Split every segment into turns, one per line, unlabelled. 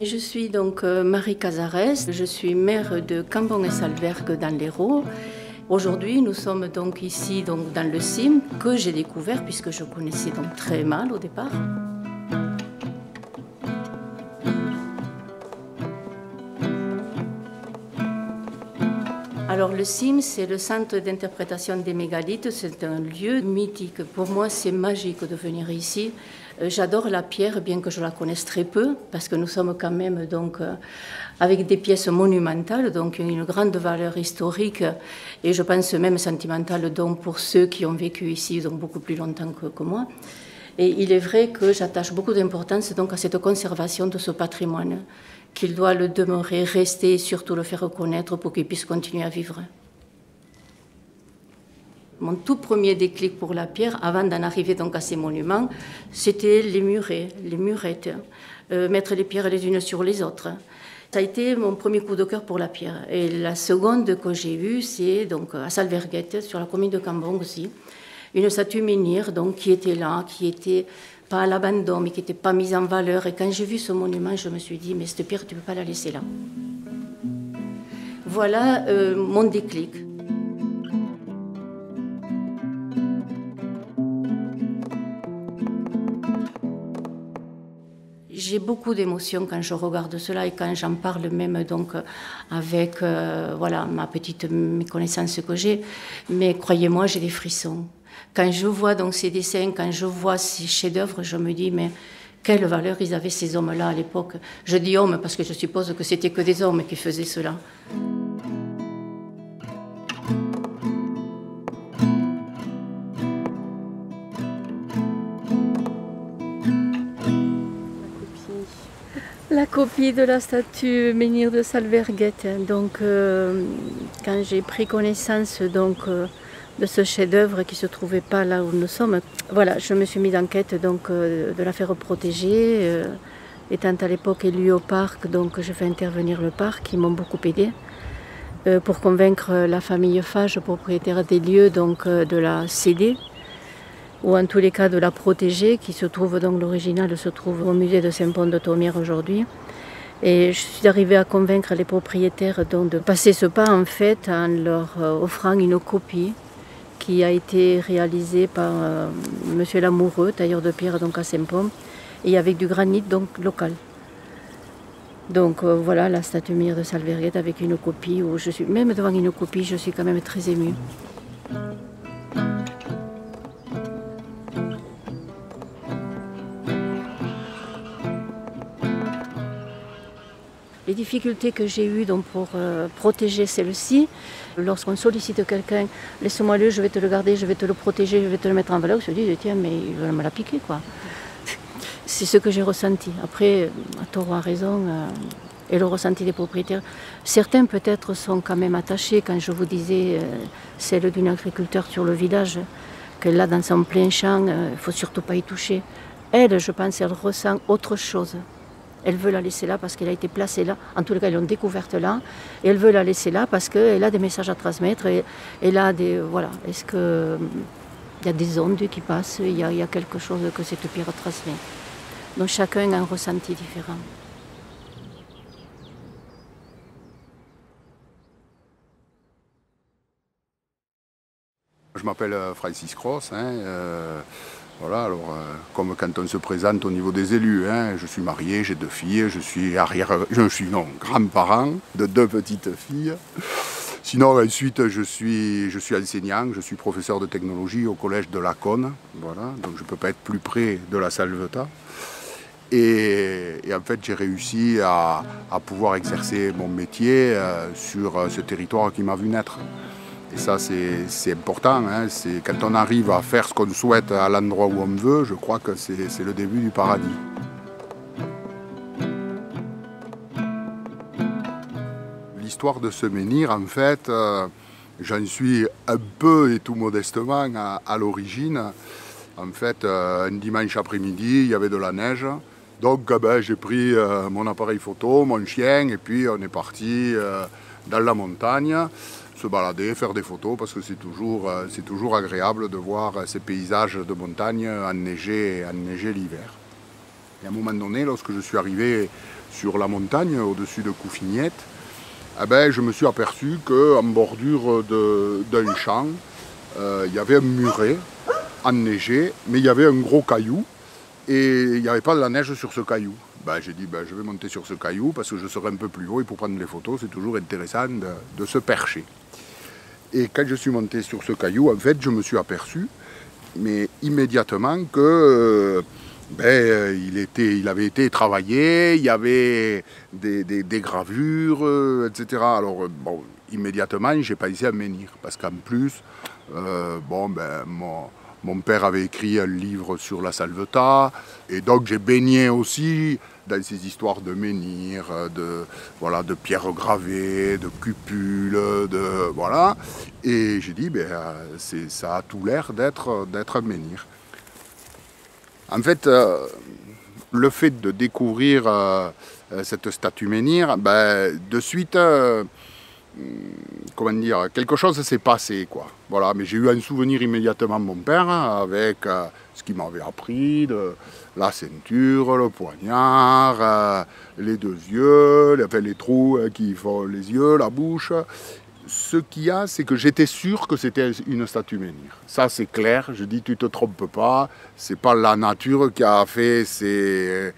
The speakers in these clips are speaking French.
Je suis donc Marie Cazares, je suis maire de Cambon et Salvergue dans l'Hérault. Aujourd'hui, nous sommes donc ici donc, dans le CIM que j'ai découvert puisque je connaissais donc très mal au départ. Alors le CIM, c'est le centre d'interprétation des mégalithes, c'est un lieu mythique. Pour moi, c'est magique de venir ici. J'adore la pierre, bien que je la connaisse très peu, parce que nous sommes quand même donc, avec des pièces monumentales, donc une grande valeur historique, et je pense même sentimentale donc, pour ceux qui ont vécu ici donc, beaucoup plus longtemps que moi. Et il est vrai que j'attache beaucoup d'importance donc, à cette conservation de ce patrimoine, qu'il doit le demeurer, rester et surtout le faire reconnaître pour qu'il puisse continuer à vivre. Mon tout premier déclic pour la pierre, avant d'en arriver donc à ces monuments, c'était les murets, les murettes, mettre les pierres les unes sur les autres. Ça a été mon premier coup de cœur pour la pierre. Et la seconde que j'ai eue, c'est donc à Salverguette, sur la commune de Cambon aussi, une statue menhir donc qui était là, qui était pas à l'abandon, mais qui n'était pas mise en valeur. Et quand j'ai vu ce monument, je me suis dit, mais cette pierre, tu ne peux pas la laisser là. Voilà mon déclic. J'ai beaucoup d'émotions quand je regarde cela et quand j'en parle même donc avec voilà, ma petite méconnaissance que j'ai. Mais croyez-moi, j'ai des frissons. Quand je vois donc ces dessins, quand je vois ces chefs-d'œuvre, je me dis, mais quelle valeur ils avaient ces hommes-là à l'époque. Je dis hommes parce que je suppose que c'était que des hommes qui faisaient cela. La copie de la statue menhir de Salverguette. Donc, quand j'ai pris connaissance donc, de ce chef-d'œuvre qui ne se trouvait pas là où nous sommes, voilà, je me suis mise en quête donc, de la faire protéger. Étant à l'époque élue au parc, donc je fais intervenir le parc, ils m'ont beaucoup aidé pour convaincre la famille Fage, propriétaire des lieux, donc, de la céder, ou en tous les cas de la protéger, qui se trouve donc l'original se trouve au musée de Saint-Pons-de-Thomières aujourd'hui. Et je suis arrivée à convaincre les propriétaires donc, de passer ce pas en fait en leur offrant une copie qui a été réalisée par Monsieur Lamoureux, tailleur de pierre donc à Saint-Pons, et avec du granit donc local. Donc voilà la statue menhir de Salverguette avec une copie où je suis même devant une copie, je suis quand même très émue. Les difficultés que j'ai eues donc, pour protéger celle-ci, lorsqu'on sollicite quelqu'un, laisse-moi le, je vais te le garder, je vais te le protéger, je vais te le mettre en valeur, je me dis, tiens, mais il va me la piquer, quoi. C'est ce que j'ai ressenti. Après, à tort ou à raison, et le ressenti des propriétaires, certains peut-être sont quand même attachés, quand je vous disais celle d'une agriculteur sur le village, qu'elle a dans son plein champ, il ne faut surtout pas y toucher. Elle, je pense, elle ressent autre chose. Elle veut la laisser là parce qu'elle a été placée là. En tout cas, ils l'ont découverte là. Et elle veut la laisser là parce qu'elle a des messages à transmettre. Et elle a des... Voilà. Est-ce qu'il y a des ondes qui passent? Il y a quelque chose que cette pierre transmet. Donc chacun a un ressenti différent.
Je m'appelle Francis Cross. Voilà, alors, comme quand on se présente au niveau des élus, je suis marié, j'ai 2 filles, je suis grand-parent de 2 petites filles. Sinon, ensuite, je suis enseignant, je suis professeur de technologie au collège de Laconne. Voilà, donc je ne peux pas être plus près de la Salvetat. Et en fait, j'ai réussi à pouvoir exercer mon métier sur ce territoire qui m'a vu naître. Et ça, c'est important. C'est quand on arrive à faire ce qu'on souhaite à l'endroit où on veut, je crois que c'est le début du paradis. L'histoire de ce menhir, en fait, j'en suis un peu et tout modestement à l'origine. En fait, un dimanche après-midi, il y avait de la neige. Donc, j'ai pris mon appareil photo, mon chien, et puis on est parti dans la montagne, se balader, faire des photos, parce que c'est toujours agréable de voir ces paysages de montagne enneigés l'hiver. Et à un moment donné, lorsque je suis arrivé sur la montagne, au-dessus de Coufignette, eh ben, je me suis aperçu qu'en bordure d'un champ, il y avait un muret enneigé, mais il y avait un gros caillou et il n'y avait pas de la neige sur ce caillou. Ben, j'ai dit, je vais monter sur ce caillou parce que je serai un peu plus haut et pour prendre les photos, c'est toujours intéressant de se percher. Et quand je suis monté sur ce caillou, en fait, je me suis aperçu, mais immédiatement, que il avait été travaillé, il y avait des gravures, etc. Alors, bon, immédiatement, j'ai pensé à menhir, parce qu'en plus, mon père avait écrit un livre sur la Salvetat, et donc j'ai baigné aussi dans ces histoires de menhir, de pierres gravées, de cupules, voilà. Et j'ai dit, ça a tout l'air d'être un menhir. En fait, le fait de découvrir cette statue menhir, de suite, comment dire, quelque chose s'est passé, quoi. Voilà, mais j'ai eu un souvenir immédiatement de mon père avec ce qu'il m'avait appris, de la ceinture, le poignard, les deux yeux, les trous qui font les yeux, la bouche. Ce qu'il y a, c'est que j'étais sûr que c'était une statue menhir. Ça, c'est clair. Je dis, tu te trompes pas. C'est pas la nature qui a fait ces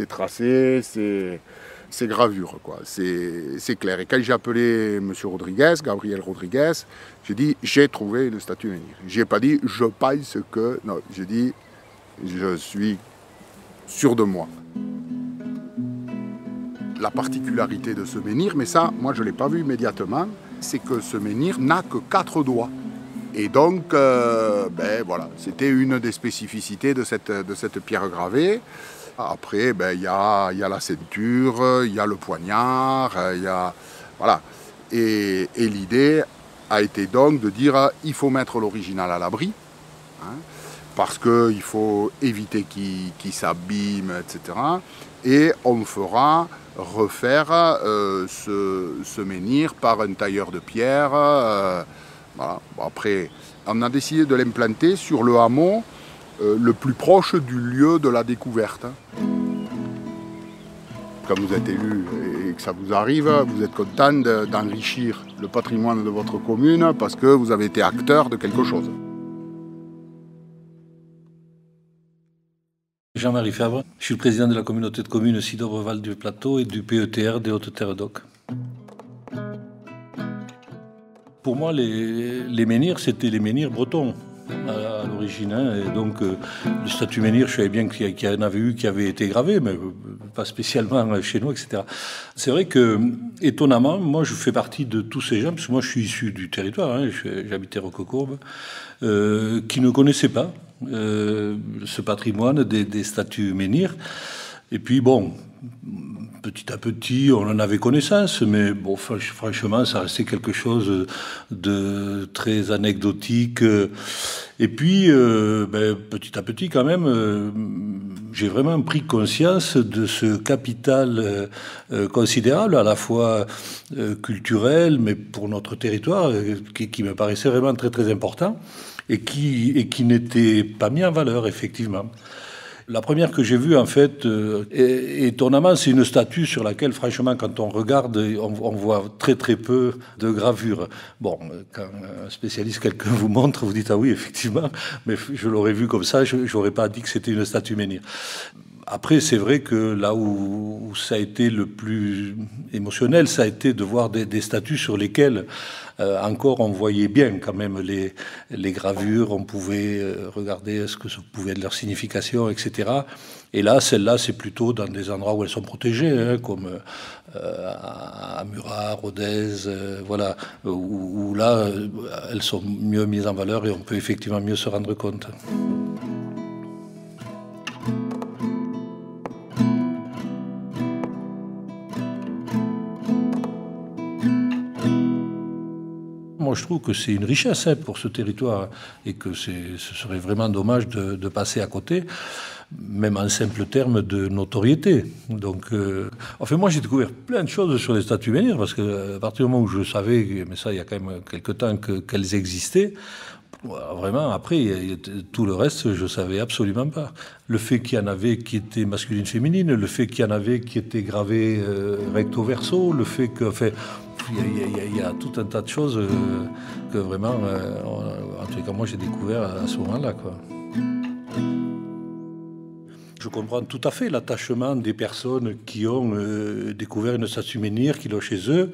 tracés, ces gravures, quoi. C'est clair. Et quand j'ai appelé M. Rodriguez, Gabriel Rodriguez, j'ai dit, j'ai trouvé une statue menhir. J'ai pas dit, je pense que... Non, j'ai dit, je suis sûr de moi. La particularité de ce menhir, mais ça, moi, je ne l'ai pas vu immédiatement, c'est que ce menhir n'a que 4 doigts. Et donc, voilà, c'était une des spécificités de cette pierre gravée. Après, il y a la ceinture, il y a le poignard, voilà. Et l'idée a été donc de dire il faut mettre l'original à l'abri, hein, parce qu'il faut éviter qu'il s'abîme, etc. Et on fera refaire ce menhir par un tailleur de pierre. Voilà. Bon, après, on a décidé de l'implanter sur le hameau le plus proche du lieu de la découverte. Quand vous êtes élu et que ça vous arrive, vous êtes content d'enrichir le patrimoine de votre commune parce que vous avez été acteur de quelque chose.
Jean-Marie Fabre, je suis le président de la communauté de communes Cidobre-Val-du-Plateau et du PETR des Hautes-Terres-d'Oc. Pour moi, les menhirs, c'était les menhirs bretons à l'origine. Et donc, le statut menhir, je savais bien qu'il y en avait eu qui avait été gravé, mais pas spécialement chez nous, etc. C'est vrai que, étonnamment, moi, je fais partie de tous ces gens, parce que moi, je suis issu du territoire, hein, j'habitais Roquecourbe, qui ne connaissaient pas ce patrimoine des statues menhirs. Et puis, bon, petit à petit, on en avait connaissance, mais bon, franchement, ça restait quelque chose de très anecdotique. Et puis, petit à petit, quand même, j'ai vraiment pris conscience de ce capital considérable, à la fois culturel, mais pour notre territoire, qui me paraissait vraiment très, très important, et qui n'était pas mis en valeur, effectivement. La première que j'ai vue, en fait, étonnamment, c'est une statue sur laquelle, franchement, quand on regarde, on voit très très peu de gravures. Bon, quand un spécialiste, quelqu'un vous montre, vous dites « Ah oui, effectivement », mais je l'aurais vu comme ça, je n'aurais pas dit que c'était une statue menhir. Après, c'est vrai que là où ça a été le plus émotionnel, ça a été de voir des statues sur lesquelles encore on voyait bien quand même les gravures, on pouvait regarder ce que ça pouvait être leur signification, etc. Et là, celles-là, c'est plutôt dans des endroits où elles sont protégées, hein, comme à Murat, Rodez, voilà, où là, elles sont mieux mises en valeur et on peut effectivement mieux se rendre compte. Moi, je trouve que c'est une richesse pour ce territoire et que ce serait vraiment dommage de passer à côté, même en simple terme de notoriété. Donc, enfin, moi, j'ai découvert plein de choses sur les statues menhirs parce qu'à partir du moment où je savais, mais ça, il y a quand même quelque temps qu'elles existaient, Voilà, vraiment, après, tout le reste, je ne savais absolument pas. Le fait qu'il y en avait qui étaient masculines, féminines, le fait qu'il y en avait qui étaient gravés recto verso, le fait que... Enfin, il y a tout un tas de choses que vraiment, en tout cas, moi, j'ai découvert à ce moment-là, quoi. Je comprends tout à fait l'attachement des personnes qui ont découvert une statue menhir, qui l'ont chez eux,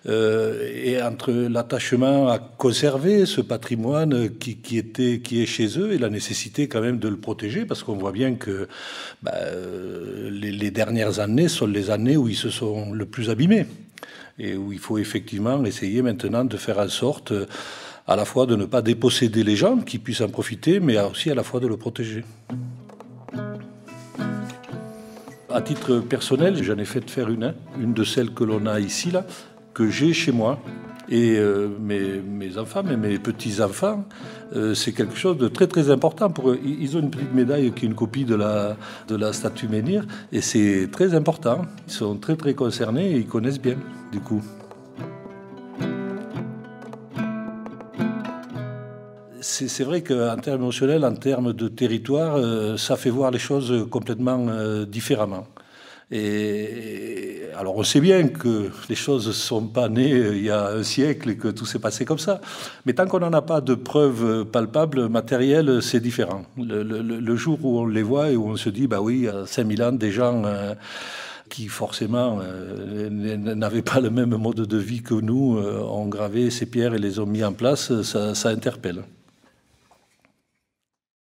et entre l'attachement à conserver ce patrimoine qui est chez eux et la nécessité quand même de le protéger, parce qu'on voit bien que les dernières années sont les années où ils se sont le plus abîmés, et où il faut effectivement essayer maintenant de faire en sorte à la fois de ne pas déposséder les gens qui puissent en profiter, mais aussi à la fois de le protéger. À titre personnel, j'en ai fait faire une de celles que l'on a ici, là, que j'ai chez moi. Et mes enfants, mais mes petits-enfants, c'est quelque chose de très très important pour eux. Ils ont une petite médaille qui est une copie de la statue menhir, et c'est très important. Ils sont très très concernés et ils connaissent bien, du coup. C'est vrai qu'en termes émotionnels, en termes de territoire, ça fait voir les choses complètement différemment. Et alors on sait bien que les choses ne sont pas nées il y a un siècle et que tout s'est passé comme ça. Mais tant qu'on n'en a pas de preuves palpables, matérielles, c'est différent. Le jour où on les voit et où on se dit, bah oui, il y a 5000 ans, des gens qui forcément n'avaient pas le même mode de vie que nous, ont gravé ces pierres et les ont mis en place, ça interpelle.